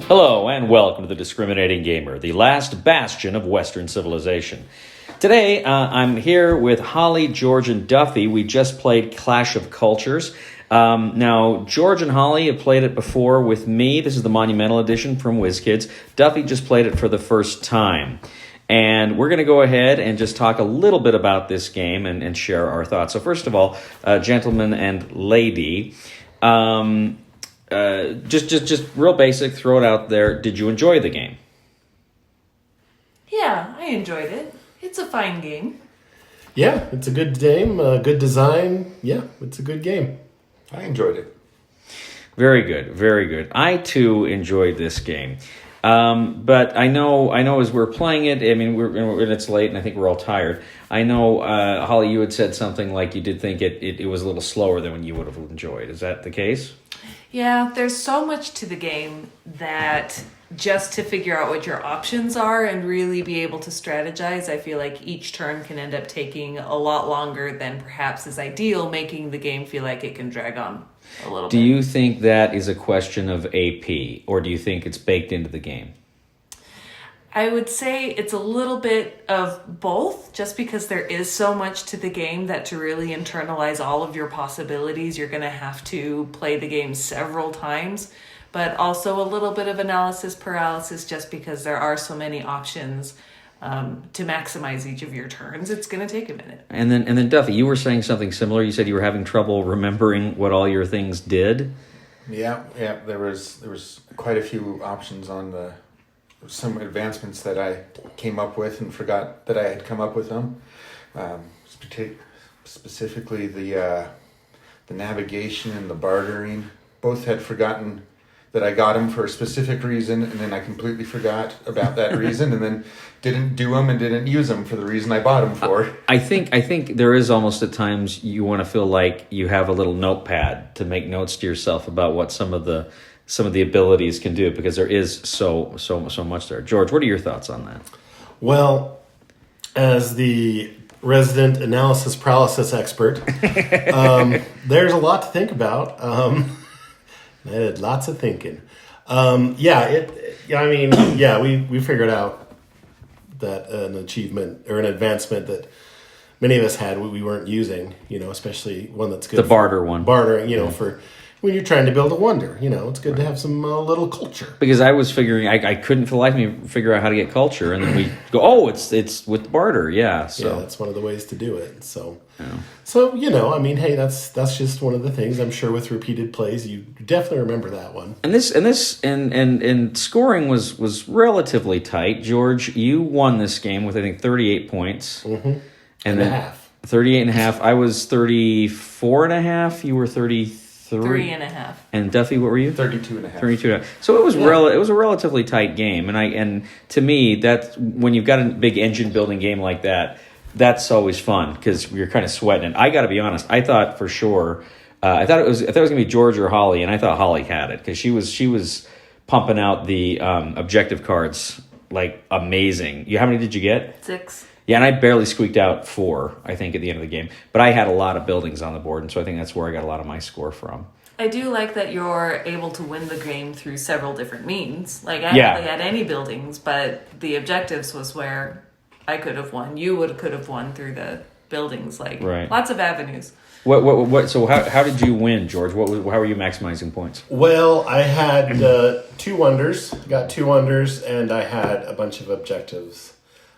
Hello and welcome to The Discriminating Gamer, the last bastion of Western civilization. Today, I'm here with Holly, George, and Duffy. We just played Clash of Cultures. Now, George and Holly have played it before with me. This is the Monumental Edition from WizKids. Duffy just played it for the first time. And we're going to go ahead and just talk a little bit about this game and share our thoughts. So first of all, gentlemen and lady, just real basic, throw it out there. Did you enjoy the game? Yeah, I enjoyed it. It's a fine game. Yeah, it's a good game, good design. Yeah, it's a good game. I enjoyed it. Very good, very good. I too enjoyed this game. But I know as we're playing it, I mean, it's late and I think we're all tired. I know, Holly, you had said something like you did think it was a little slower than you would have enjoyed. Is that the case? Yeah, there's so much to the game that just to figure out what your options are and really be able to strategize, I feel like each turn can end up taking a lot longer than perhaps is ideal, making the game feel like it can drag on a little bit. Do you think that is a question of AP, or do you think it's baked into the game? I would say it's a little bit of both, just because there is so much to the game that to really internalize all of your possibilities, you're going to have to play the game several times, but also a little bit of analysis paralysis just because there are so many options to maximize each of your turns. It's going to take a minute. And then Duffy, you were saying something similar. You said you were having trouble remembering what all your things did. Yeah. There was quite a few options on some advancements that I came up with and forgot that I had come up with them. Specifically, the navigation and the bartering. Both had forgotten that I got them for a specific reason, and then I completely forgot about that reason, and then didn't do them and didn't use them for the reason I bought them for. I think there is almost at times you want to feel like you have a little notepad to make notes to yourself about what some of the abilities can do, because there is so much there. George, what are your thoughts on that? Well, as the resident analysis paralysis expert, there's a lot to think about. I did lots of thinking. We figured out that an achievement or an advancement that many of us had we weren't using, especially one that's good. The barter one. Bartering, for when you're trying to build a wonder, it's good to have some little culture. Because I was figuring, I couldn't for the life of me figure out how to get culture, and then we go, it's with barter, yeah. So yeah, that's one of the ways to do it. So, yeah. hey, that's just one of the things. I'm sure with repeated plays, you definitely remember that one. And scoring was relatively tight. George, you won this game with I think 38 points, and then a half. 38 and a half. I was 34 and a half. You were 33. 3.5. And Duffy, what were you? 32 and a half. 32 and a half. So it was it was a relatively tight game, and to me, that's when you've got a big engine building game like that. That's always fun because you're kind of sweating it. I got to be honest. I thought for sure. I thought it was going to be George or Holly, and I thought Holly had it because she was pumping out the objective cards like amazing. How many did you get? 6. Yeah, and I barely squeaked out 4, I think, at the end of the game. But I had a lot of buildings on the board, and so I think that's where I got a lot of my score from. I do like that you're able to win the game through several different means. Like, I hardly had any buildings, but the objectives was where I could have won. You could have won through the buildings. Like, right. Lots of avenues. What? So how did you win, George? How were you maximizing points? Well, I had 2 wonders. Got 2 wonders, and I had a bunch of objectives.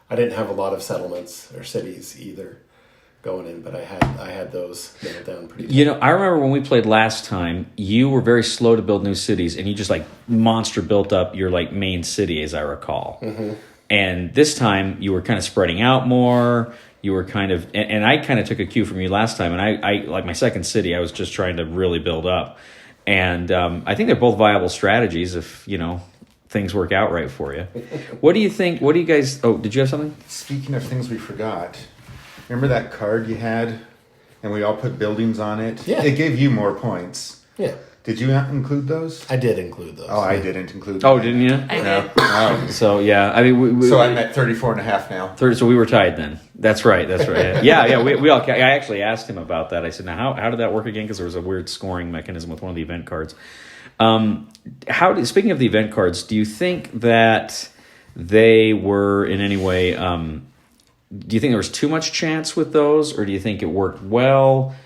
I didn't have a lot of settlements or cities either going in, but I had those nailed down pretty good. I remember when we played last time, you were very slow to build new cities, and you just monster built up your main city, as I recall. Mm-hmm. And this time you were kind of spreading out more. You were kind of, and I kind of took a cue from you last time, and I like my second city, I was just trying to really build up. And I think they're both viable strategies if things work out right for you. What do you think? What do you guys... Oh, did you have something? Speaking of things we forgot, remember that card you had and we all put buildings on it? Yeah. It gave you more points. Yeah, Did you include those? I did include those. Oh, I didn't include Oh, them. didn't you? I No. did. Oh. So yeah, I mean, So I'm at 34 and a half now. so we were tied then. That's right. Yeah. We all. I actually asked him about that. I said, "Now, how did that work again?" Because there was a weird scoring mechanism with one of the event cards. Speaking of the event cards, do you think that they were in any way? Do you think there was too much chance with those, or do you think it worked well?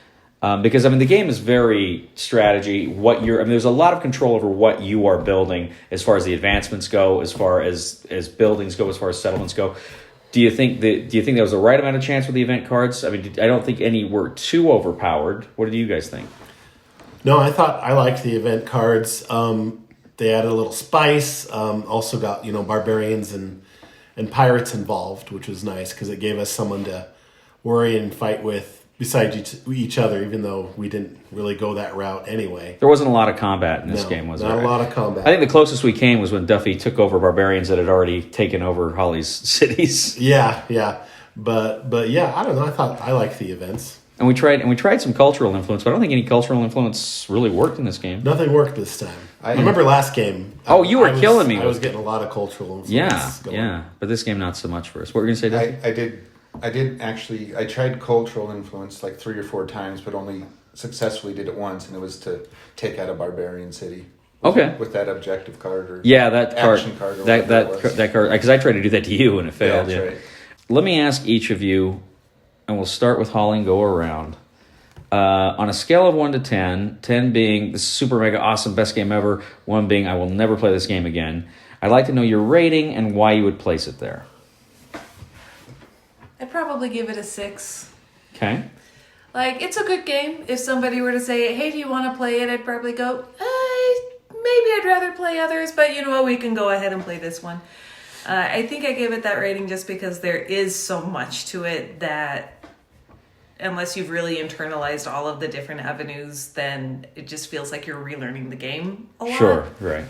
Because the game is very strategy. There's a lot of control over what you are building, as far as the advancements go, as far as buildings go, as far as settlements go. Do you think there was the right amount of chance with the event cards? I don't think any were too overpowered. What do you guys think? No, I liked the event cards. They added a little spice. Also got barbarians and pirates involved, which was nice because it gave us someone to worry and fight with besides each other, even though we didn't really go that route anyway. There wasn't a lot of combat in this game, was there? Not a lot of combat. I think the closest we came was when Duffy took over barbarians that had already taken over Holly's cities. Yeah. But yeah, I don't know. I liked the events. And we tried some cultural influence, but I don't think any cultural influence really worked in this game. Nothing worked this time. I remember last game. Oh, you were killing me. I was getting a lot of cultural influence. Yeah. But this game, not so much for us. What were you going to say, Duffy? I did actually. I tried cultural influence like 3 or 4 times, but only successfully did it once, and it was to take out a barbarian city. With that objective card or that action card. Or that card. Because I tried to do that to you and it failed. Yeah, that's right. Let me ask each of you, and we'll start with Holly and go around. On a scale of 1 to 10, 10 being this is super mega awesome, best game ever, 1 being I will never play this game again. I'd like to know your rating and why you would place it there. I'd probably give it a 6. Okay. It's a good game. If somebody were to say, hey, do you want to play it? I'd probably go, maybe I'd rather play others, but you know what? We can go ahead and play this one. I think I gave it that rating just because there is so much to it that unless you've really internalized all of the different avenues, then it just feels like you're relearning the game a lot. Sure, right.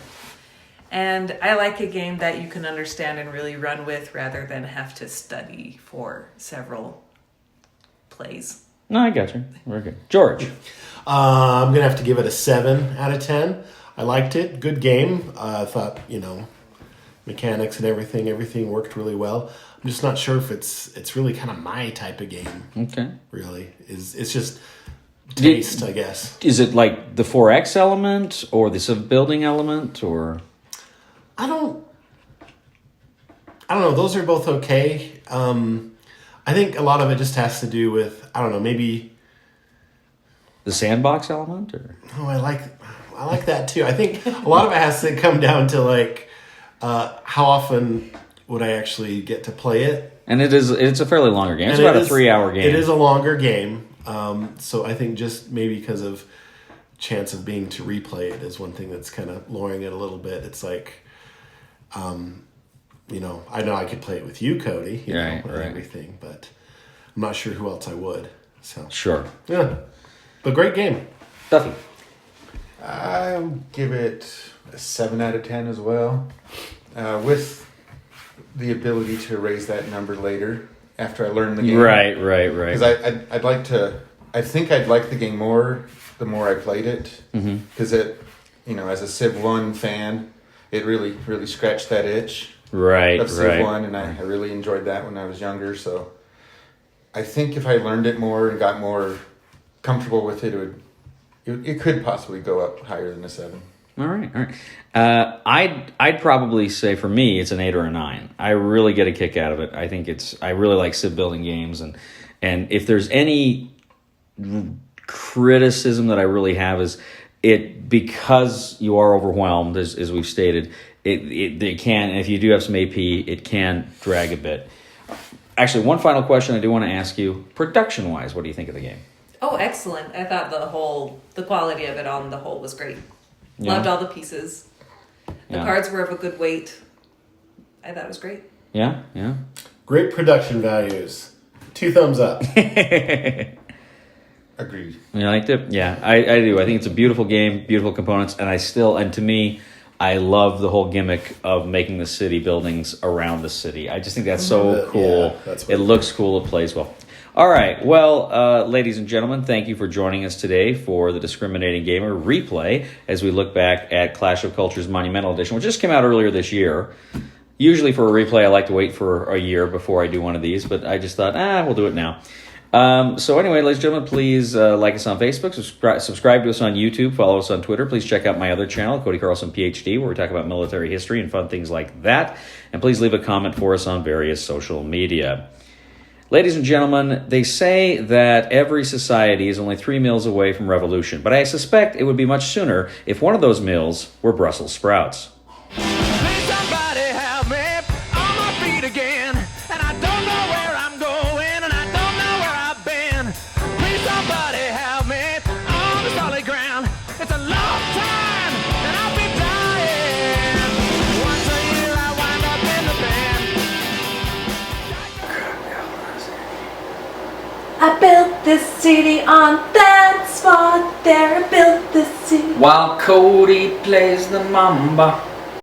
And I like a game that you can understand and really run with rather than have to study for several plays. No, I got you. Very good. George. I'm going to have to give it a 7 out of 10. I liked it. Good game. I thought, mechanics and everything worked really well. I'm just not sure if it's really kind of my type of game. Okay. Really. It's just taste, I guess. Is it like the 4X element or the building element or... I don't know. Those are both okay. I think a lot of it just has to do with, I don't know, maybe the sandbox element or... Oh, I like that too. I think a lot of it has to come down to how often would I actually get to play it. And it's a fairly longer game. It's about a 3-hour game. It is a longer game. So I think just maybe because of chance of being to replay it is one thing that's kind of lowering it a little bit. It's I know I could play it with you, Cody, and everything, but I'm not sure who else I would. So sure, yeah, but great game, Duffy. I'll give it a 7 out of 10 as well, with the ability to raise that number later after I learn the game. Right. Because I'd like to. I think I'd like the game more the more I played it, because it, as a Civ 1 fan, it really scratched that itch. Right. Of Civ 1, and I really enjoyed that when I was younger. So I think if I learned it more and got more comfortable with it, it could possibly go up higher than a 7. All right. I'd probably say for me it's an 8 or a 9. I really get a kick out of it. I really like Civ building games, and if there's any criticism that I really have is it, because you are overwhelmed, as we've stated, it can, if you do have some AP, it can drag a bit. Actually, one final question I do want to ask you, production-wise, what do you think of the game? Oh, excellent. I thought the quality of it on the whole was great. Yeah. Loved all the pieces. The cards were of a good weight. I thought it was great. Yeah. Great production values. 2 thumbs up. Agreed. You liked it? Yeah, I do. I think it's a beautiful game, beautiful components, and to me, I love the whole gimmick of making the city buildings around the city. I just think that's so cool. Yeah, it looks cool. It plays well. All right. Well, ladies and gentlemen, thank you for joining us today for the Discriminating Gamer replay as we look back at Clash of Cultures Monumental Edition, which just came out earlier this year. Usually for a replay, I like to wait for a year before I do one of these, but I just thought, we'll do it now. So anyway, ladies and gentlemen, please like us on Facebook, subscribe to us on YouTube, follow us on Twitter. Please check out my other channel, Cody Carlson PhD, where we talk about military history and fun things like that. And please leave a comment for us on various social media. Ladies and gentlemen, they say that every society is only 3 meals away from revolution, but I suspect it would be much sooner if one of those meals were Brussels sprouts. Please somebody help me on my feet again. And I don't know where I'm going, and I don't know where I've been. Please somebody help me on the solid ground. It's a long time, and I'll be dying. Once a year I wind up in the band. I built this city on that spot there. I built this city. While Cody plays the mamba.